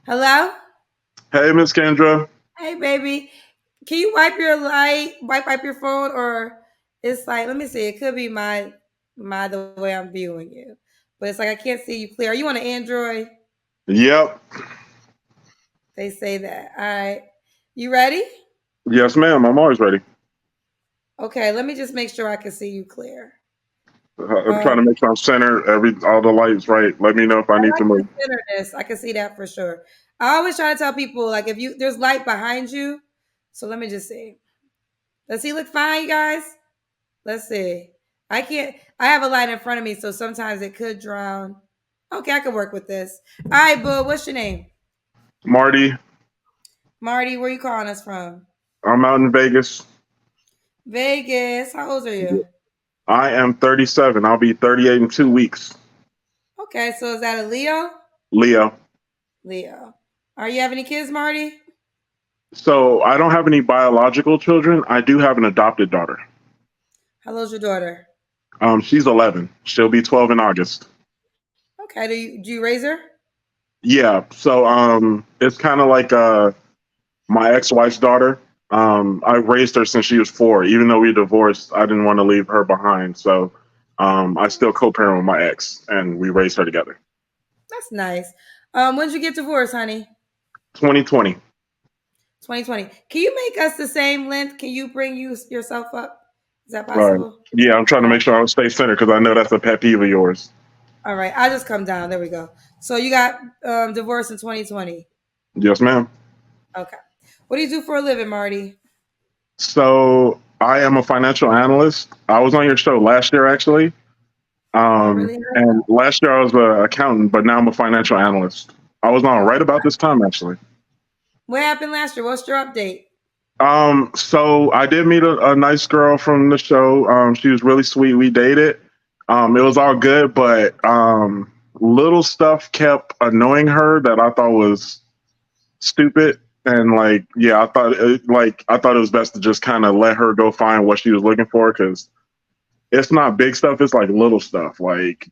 Hello? Hey, Miss Kendra. Hey, baby. Can you wipe your light, wipe your phone, or it's like, let me see. It could be my the way I'm viewing you, but it's like I can't see you clear. Are you on an Android? Yep. They say that. All right. You ready? Yes, ma'am. I'm always ready. Okay. Let me just make sure I can see you clear. I'm trying to make sure I'm centered. All the lights right. Let me know if I I need like to the move. centeredness. I can see that for sure. I always try to tell people like if you there's light behind you. So let me just see. Does he look fine, you guys? Let's see. I can't. I have a light in front of me, so sometimes it could drown. Okay, I can work with this. All right, boo. What's your name? Marty, Marty. Where you calling us from? I'm out in Vegas. Vegas. How old are you? I am 37. I'll be 38 in 2 weeks. Okay, so is that a Leo? Leo. Leo. Are you have any kids, Marty? So I don't have any biological children. I do have an adopted daughter. How old's your daughter? She's 11. She'll be 12 in August. Okay. Do you raise her? Yeah. So it's kind of like my ex-wife's daughter. I raised her since she was 4. Even though we divorced, I didn't want to leave her behind. So I still co-parent with my ex, and we raised her together. That's nice. When did you get divorced, honey? 2020. 2020. Can you make us the same length? Can you bring yourself up? Is that All right. possible? Yeah, I'm trying to All right. make sure I stay centered because I know that's a pet peeve of yours. All right. I'll just come down. There we go. So you got divorced in 2020. Yes, ma'am. Okay. What do you do for a living, Marty? So I am a financial analyst. I was on your show last year, actually. Oh, really? And last year I was an accountant, but now I'm a financial analyst. I was on right about this time, actually. What happened last year? What's your update? So I did meet a nice girl from the show. She was really sweet. We dated. It was all good, but little stuff kept annoying her that I thought was stupid. And like, yeah, I thought it was best to just kind of let her go find what she was looking for because it's not big stuff. It's like little stuff. Like,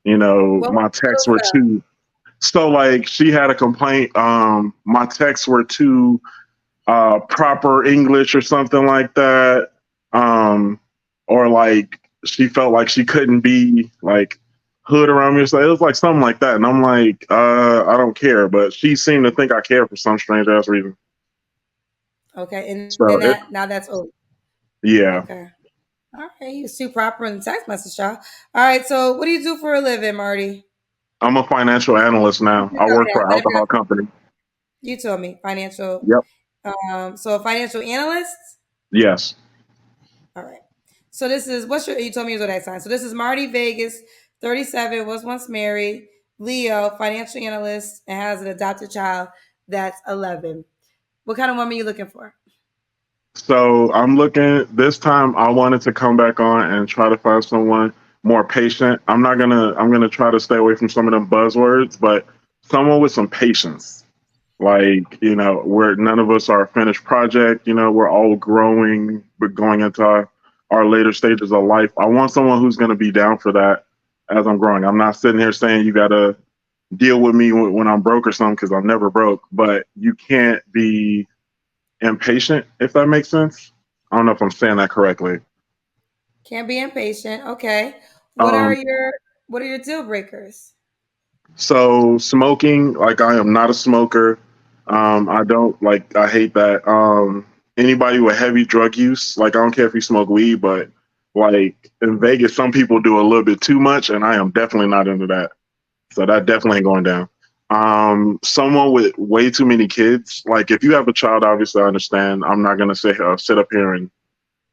What was my the little texts were stuff? too. So like, she had a complaint. My texts were too proper English or something like that. Um, or like she felt like she couldn't be like hood around me. So it was like something like that. And I'm like, I don't care. But she seemed to think I care for some strange ass reason. Okay, and So it, now that's over. yeah, Okay. All right, you too proper in the text message, y'all. All right, so what do you do for a living, Marty? I'm a financial analyst You now. I told me work that, for an but if alcohol company. you told me financial. Yep. So a financial analyst. Yes. All right. So this is what's your? You told me your zodiac sign. So this is Marty Vegas, 37, was once married, Leo, financial analyst, and has an adopted child that's 11. What kind of woman are you looking for? So I'm looking this time. I wanted to come back on and try to find someone more patient. I'm gonna try to stay away from some of them buzzwords, but someone with some patience. Like, where none of us are a finished project. We're all growing, but going into our later stages of life. I want someone who's gonna be down for that as I'm growing. I'm not sitting here saying you gotta deal with me when I'm broke or something because I'm never broke, but you can't be impatient, if that makes sense. I don't know if I'm saying that correctly. Can't be impatient. Okay. What are Um, your What are your deal breakers? so smoking, like I am not a smoker. I don't like. I hate that. Anybody with heavy drug use, like I don't care if you smoke weed, but like in Vegas, some people do a little bit too much, and I am definitely not into that. So that definitely ain't going down. Someone with way too many kids, like if you have a child, obviously I understand. I'm not gonna sit up here and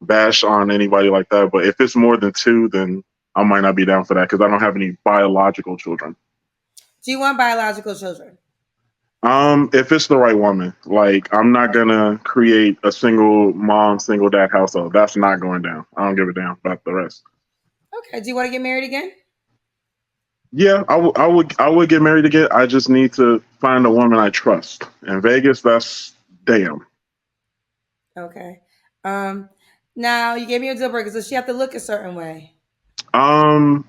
bash on anybody like that. But if it's more than two, then I might not be down for that because I don't have any biological children. Do you want biological children? If it's the right woman, like I'm not gonna create a single mom, single dad household. That's not going down. I don't give a damn about the rest. Okay. Do you want to get married again? Yeah, I would get married again. I just need to find a woman I trust. In Vegas, that's damn. Okay. Um, Now you gave me a deal breaker, so she have to look a certain way. Um,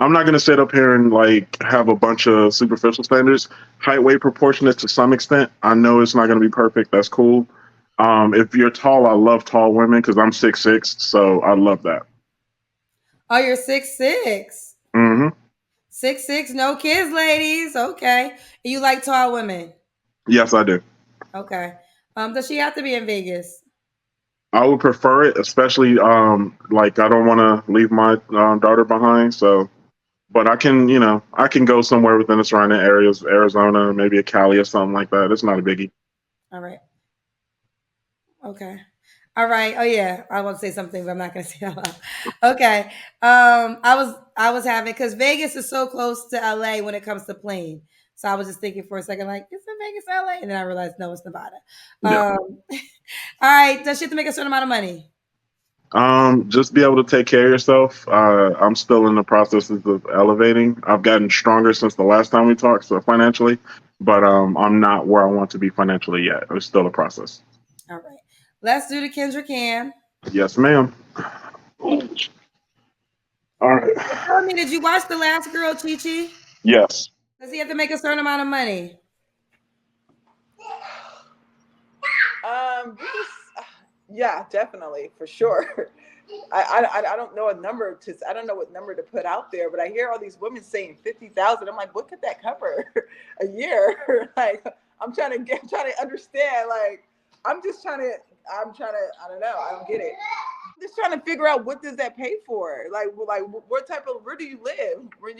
I'm not gonna sit up here and like have a bunch of superficial standards. Height weight proportionate to some extent. I know it's not gonna be perfect. That's cool. If you're tall, I love tall women because I'm 6'6", so I love that. Oh, you're 6'6". Hmm. 6'6", no kids, ladies. Okay. You like tall women. Yes, I do. Okay. Does she have to be in Vegas? I would prefer it, especially like I don't want to leave my daughter behind. So, but I can, I can go somewhere within the surrounding areas, Arizona, maybe a Cali or something like that. It's not a biggie. All right. Okay. All right. Oh yeah, I want to say something, but I'm not gonna say it out loud. Okay. I was having because Vegas is so close to LA when it comes to plane. So I was just thinking for a second, like, is it Vegas, LA? And then I realized no, it's Nevada. Yeah. All right. Does she have to make a certain amount of money? Just be able to take care of yourself. I'm still in the processes of elevating. I've gotten stronger since the last time we talked, so financially, but I'm not where I want to be financially yet. It's still a process. All right. Let's do the Kendra Cam. Yes, ma'am. All So right. tell me, did you watch The Last Girl, Chi Chi? Yes. Does he have to make a certain amount of money? Yeah, definitely for sure. I don't know a number to I don't know what number to put out there, but I hear all these women saying 50,000. I'm like, what could that cover a year? Like, I'm trying to understand. Like, I'm trying to I don't know. I don't get it. I'm just trying to figure out what does that pay for? Like what type of where do you live? Where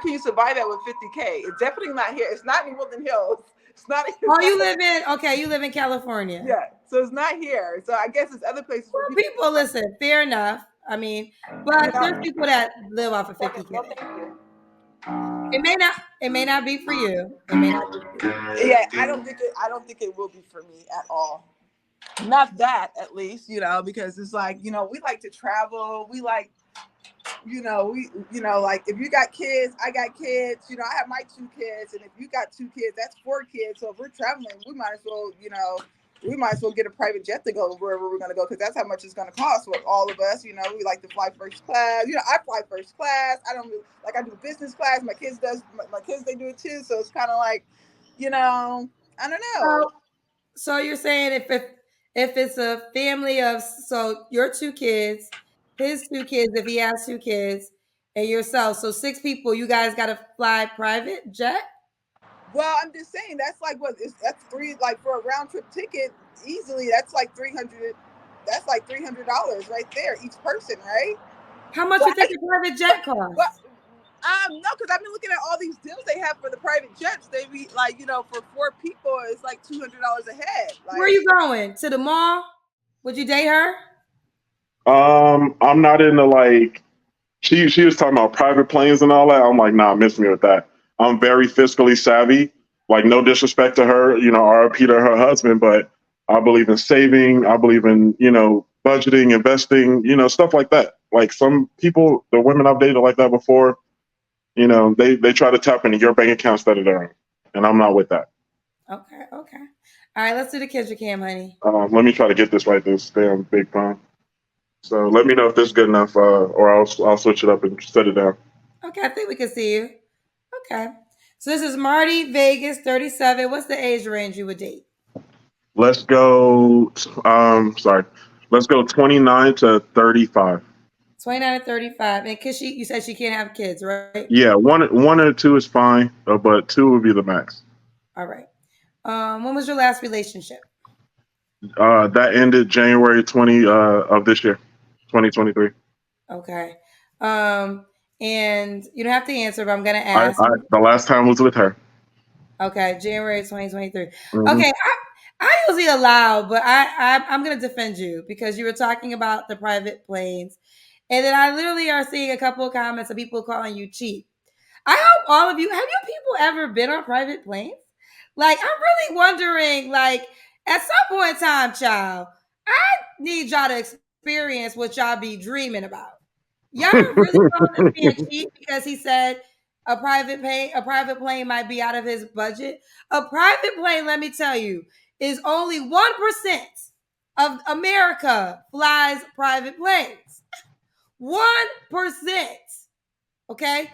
can you survive at with 50K? It's definitely not here. It's not in Woodland Hills. It's not. It's Oh, not you live in okay, you live in California. yeah. So it's not here. So I guess it's other places where Well, people, people listen, fair enough. I mean, but you there's know. people that live off of Okay, 50K. no, thank you. It may not be for you. It may not be for you. Yeah, I don't think it will be for me at all. Not that, at least, because it's like, we like to travel. We like, like if you got kids, I got kids. I have my two kids, and if you got two kids, that's four kids. So if we're traveling, we might as well get a private jet to go wherever we're going to go because that's how much it's going to cost with all of us. We like to fly first class. I fly first class. I don't really, like I do business class. My kids they do it too. So it's kind of like, I don't know. So so you're saying if it's a family of so your two kids, his two kids, if he has two kids, and yourself, so six people, you guys gotta fly private jet? Well, I'm just saying that's like that's three like for a round trip ticket easily. That's like 300. That's like $300 right there each person, right? How much But you think a private jet but costs? no, because I've been looking at all these deals they have for the private jets. They be like, for four people, it's like $200 a head. Where are Like, you going? To the mall? Would you date her? I'm not into like she was talking about private planes and all that. I'm like, nah, miss me with that. I'm very fiscally savvy. Like, no disrespect to her, RIP to her husband, but I believe in saving. I believe in, budgeting, investing, stuff like that. Like some people, the women I've dated like that before, they try to tap into your bank account instead of their own. And I'm not with that. Okay, okay. All right, let's do the Kendra Cam, honey. Let me try to get this right this damn big phone. So let me know if this is good enough, or I'll switch it up and set it down. Okay, I think we can see you. Okay. So this is Marty, Vegas, 37. What's the age range you would date? Let's go. Sorry. Let's go 29 to 35. 29 to 35. And cause you said she can't have kids, right? Yeah, one or two is fine, but two would be the max. All right. When was your last relationship? That ended January 20 of this year, 2023. Okay. And you don't have to answer, but I'm gonna I, ask. I the last time was with her. Okay, January 2023. Hmm. Okay, I usually allow, but I'm gonna defend you because you were talking about the private planes, and then I literally are seeing a couple of comments of people calling you cheap. I hope all of you have you people ever been on private planes? Like, I'm really wondering, like, at some point in time, child, I need y'all to experience what y'all be dreaming about. Y'all really calling this man cheap because he said a private plane might be out of his budget. A private plane, let me tell you, is only 1% of America flies private planes. 1%. Okay?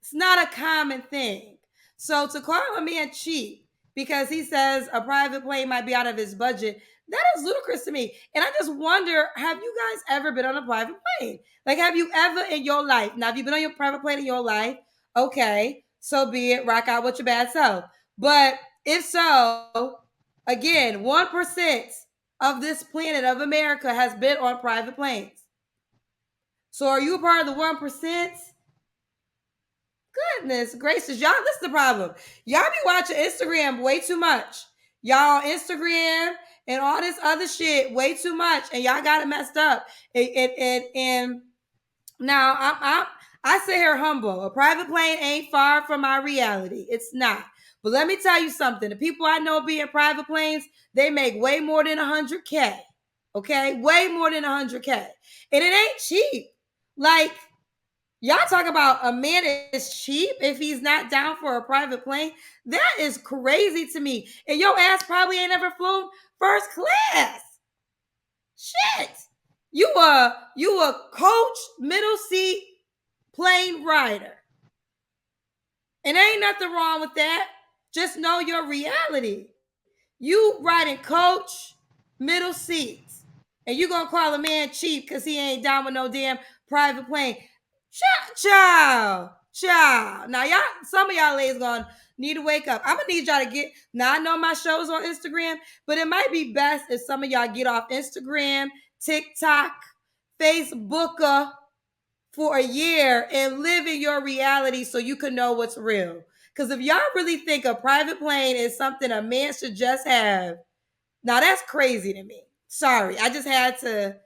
It's not a common thing. So to call a man cheap because he says a private plane might be out of his budget, that is ludicrous to me. And I just wonder, have you guys ever been on a private plane? Like, have you ever in your life? Now, if you've been on your private plane in your life, okay, so be it. Rock out with your bad self. But if so, again, 1% of this planet of America has been on private planes. So are you a part of the 1%? Goodness gracious, y'all, this is the problem. Y'all be watching Instagram way too much. Y'all Instagram and all this other shit way too much, and y'all got it messed up. And now I sit here humble. A private plane ain't far from my reality. It's not. But let me tell you something. The people I know being private planes, they make way more than 100K. Okay, way more than 100K, and it ain't cheap. Like, y'all talk about a man is cheap if he's not down for a private plane. That is crazy to me. And your ass probably ain't ever flown first class. Shit. You a coach middle seat plane rider. And ain't nothing wrong with that. Just know your reality. You riding coach middle seats. And you gonna call a man cheap because he ain't down with no damn private plane. Child. Now y'all, some of y'all ladies gonna need to wake up. I'm gonna need y'all to get. Now I know my show's on Instagram, but it might be best if some of y'all get off Instagram, TikTok, Facebooker for a year and live in your reality so you can know what's real. Because if y'all really think a private plane is something a man should just have, now that's crazy to me. Sorry, I just had to.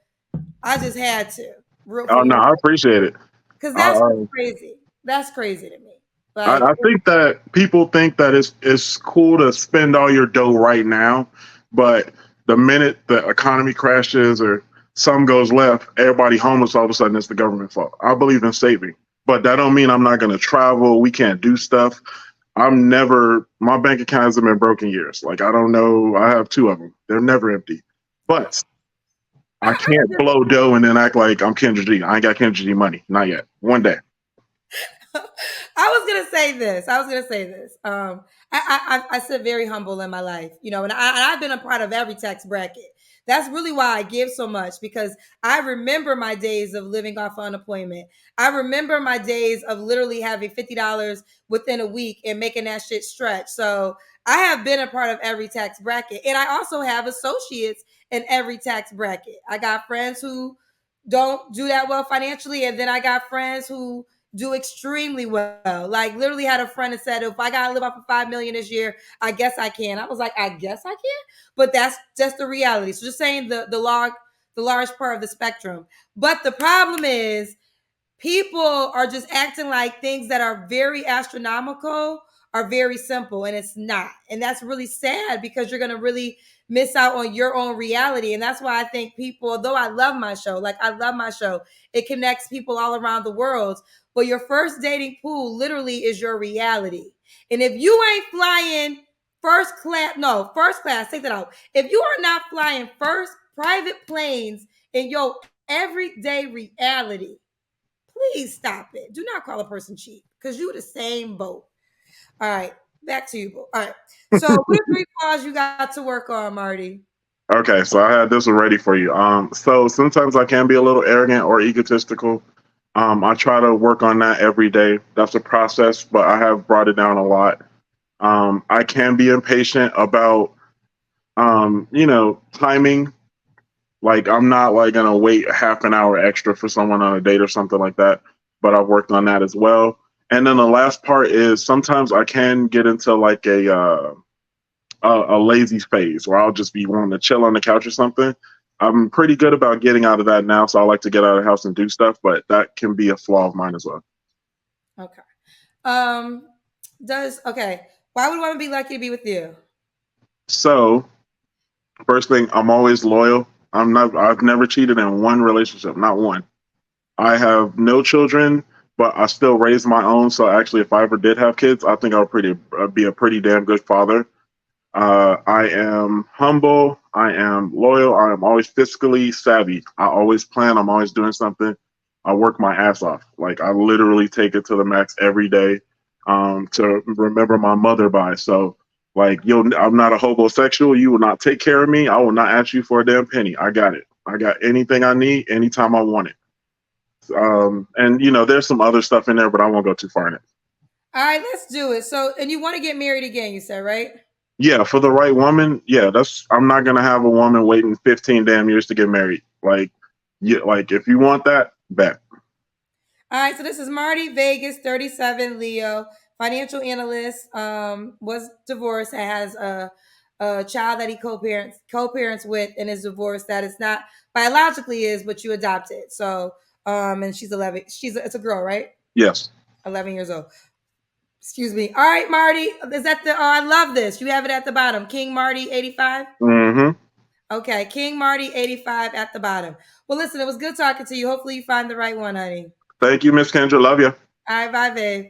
Real Oh for no, real. I appreciate it. Because I, that's uh, crazy. That's crazy to me. I, Like, I think that people think that it's cool to spend all your dough right now, but the minute the economy crashes or something goes left, everybody homeless all of a sudden it's the government fault. I believe in saving, but that don't mean I'm not going to travel. We can't do stuff. I'm never. My bank account hasn't been broken years. Like I don't know. I have two of them. They're never empty. But I can't blow dough and then act like I'm Kendra G. I ain't got Kendra G money. Not yet. One day. I was gonna say this. I sit very humble in my life, you know, and I've been a part of every tax bracket. That's really why I give so much because I remember my days of living off unemployment. I remember my days of literally having $50 within a week and making that shit stretch. So I have been a part of every tax bracket, and I also have associates in every tax bracket. I got friends who don't do that well financially, and then I got friends who do extremely well. Like literally had a friend that said, if I gotta live off of 5 million this year, I guess I can. I was like, I guess I can, but that's just the reality. So just saying the large part of the spectrum. But the problem is people are just acting like things that are very astronomical are very simple, and it's not. And that's really sad because you're going to really miss out on your own reality. And that's why I think people, though I love my show, like I love my show, it connects people all around the world. But your first dating pool literally is your reality. And if you ain't flying first class, take that out. If you are not flying first private planes in your everyday reality, please stop it. Do not call a person cheap because you the same boat. All right, back to you, Bo. All right. So what 3 flaws you got to work on, Marty? Okay, so I had this one ready for you. So sometimes I can be a little arrogant or egotistical. I try to work on that every day. That's a process, but I have brought it down a lot. I can be impatient about, timing. Like I'm not like gonna wait half an hour extra for someone on a date or something like that. But I've worked on that as well. And then the last part is sometimes I can get into like a lazy phase where I'll just be wanting to chill on the couch or something. I'm pretty good about getting out of that now, so I like to get out of the house and do stuff, but that can be a flaw of mine as well. Okay. Um, does okay. Why would one be lucky to be with you? So, first thing, I'm always loyal. I've never cheated in one relationship, not one. I have no children, but I still raise my own. So actually, if I ever did have kids, I think be a pretty damn good father. I am humble. I am loyal. I am always fiscally savvy. I always plan. I'm always doing something. I work my ass off. Like I literally take it to the max every day to remember my mother by. So like I'm not a homosexual. You will not take care of me. I will not ask you for a damn penny. I got it. I got anything I need anytime I want it. And there's some other stuff in there, but I won't go too far in it. All right, let's do it. So, and you want to get married again, you said, right? Yeah, for the right woman, yeah, I'm not gonna have a woman waiting 15 damn years to get married. Like, yeah, like if you want that, bet. All right, so this is Marty Vegas, 37, Leo, financial analyst, was divorced, has a child that he co-parents with, and is divorced that is not biologically is, but you adopted. So, and she's 11. It's a girl, right? Yes. 11 years old. Excuse me. All right, Marty. Is that the? Oh, I love this. You have it at the bottom. King Marty 85. Mm-hmm. Okay, King Marty 85 at the bottom. Well, listen, it was good talking to you. Hopefully, you find the right one, honey. Thank you, Miss Kendra. Love you. All right, bye, babe.